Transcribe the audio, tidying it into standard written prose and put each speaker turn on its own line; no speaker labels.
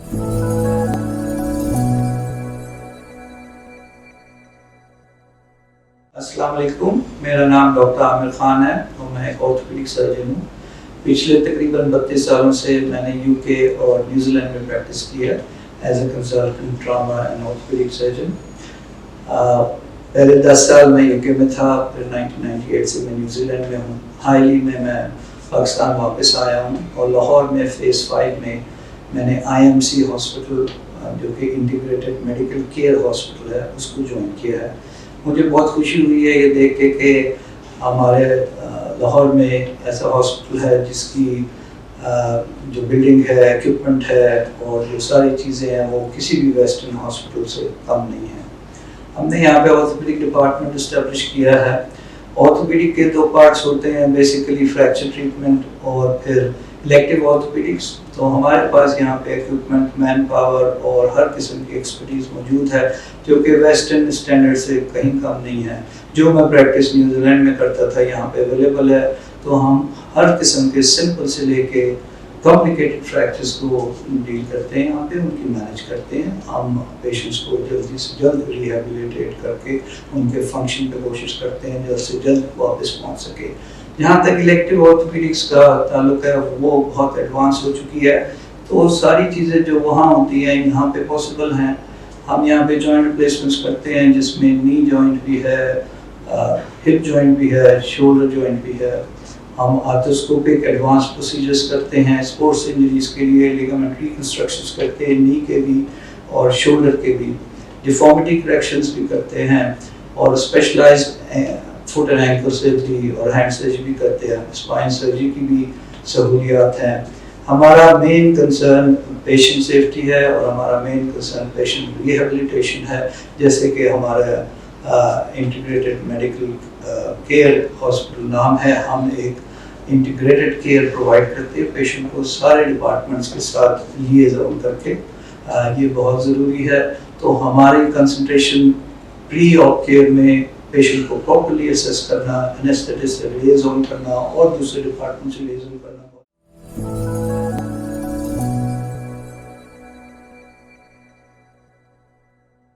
अस्सलाम वालेकुम, मेरा नाम डॉक्टर आमिर खान है और मैं एक ऑर्थोपेडिक सर्जन हूँ। पिछले तकरीबन 32 सालों से मैंने यूके और न्यूजीलैंड में प्रैक्टिस की है as a consultant trauma and orthopaedic surgeon. पहले 10 साल मैं यूके में था, फिर 1998 से मैं न्यूजीलैंड में हूँ। हाल ही में मैं पाकिस्तान वापस आया हूँ और लाहौर में फेज़ 5 में मैंने IMC हॉस्पिटल जो कि इंटीग्रेटेड मेडिकल केयर हॉस्पिटल है उसको ज्वाइन किया है। मुझे बहुत खुशी हुई है ये देख के कि हमारे लाहौर में ऐसा हॉस्पिटल है जिसकी जो बिल्डिंग है, इक्विपमेंट है और जो सारी चीज़ें हैं वो किसी भी वेस्टर्न हॉस्पिटल से कम नहीं है। हमने यहाँ पे ऑर्थोपेडिक डिपार्टमेंट इस्टेब्लिश किया है। ऑर्थोपेडिक के 2 पार्ट्स होते हैं, बेसिकली फ्रैक्चर ट्रीटमेंट और फिर इलेक्टिव ऑर्थोपेडिक्स। तो हमारे पास यहाँ पे इक्विपमेंट, मैन पावर और हर किस्म की एक्सपर्टीज़ मौजूद है जो कि वेस्टर्न स्टैंडर्ड से कहीं कम नहीं है। जो मैं प्रैक्टिस न्यूजीलैंड में करता था यहाँ पे अवेलेबल है। तो हम हर किस्म के सिंपल से लेके कॉम्प्लिकेटेड फ्रैक्चर्स को डील करते हैं, यहाँ पे उनकी मैनेज करते हैं। हम पेशेंट्स को जल्दी से जल्द रिहेबिलिटेट करके उनके फंक्शन पे कोशिश करते हैं, जल्द से जल्द वापस पहुँच सके। जहाँ तक इलेक्टिव ऑर्थोपेडिक्स का ताल्लुक है वो बहुत एडवांस हो चुकी है, तो सारी चीज़ें जो वहाँ होती हैं यहाँ पे पॉसिबल हैं। हम यहाँ पे जॉइंट रिप्लेसमेंट्स करते हैं जिसमें नी जॉइंट भी है, हिप जॉइंट भी है, शोल्डर जॉइंट भी है। हम आर्थ्रोस्कोपिक एडवांस प्रोसीजर्स करते हैं स्पोर्ट्स इंजरीज के लिए, लिगामेंट रिकन्स्ट्रक्शंस करते हैं नी के भी और शोल्डर के भी, डिफॉर्मिटी करेक्शंस भी करते हैं और specialised foot and ankle surgery और हैंड सर्जरी भी करते हैं। स्पाइन सर्जरी की भी सहूलियात हैं। हमारा मेन कंसर्न पेशेंट सेफ्टी है और हमारा मेन कंसर्न पेशेंट रिहेबिलिटेशन है। जैसे कि हमारा इंटीग्रेटेड मेडिकल केयर हॉस्पिटल नाम है, हम एक इंटीग्रेटेड केयर प्रोवाइड करते हैं पेशेंट को सारे डिपार्टमेंट्स के साथ लिएज़न करके। ये बहुत ज़रूरी है। तो हमारी कंसंट्रेशन प्री ऑप केयर में पेशेंट को प्रॉपर्ली असेस करना, एनेस्थेटिस्ट से लिएज़न करना और दूसरे डिपार्टमेंट से लिएज़न करना।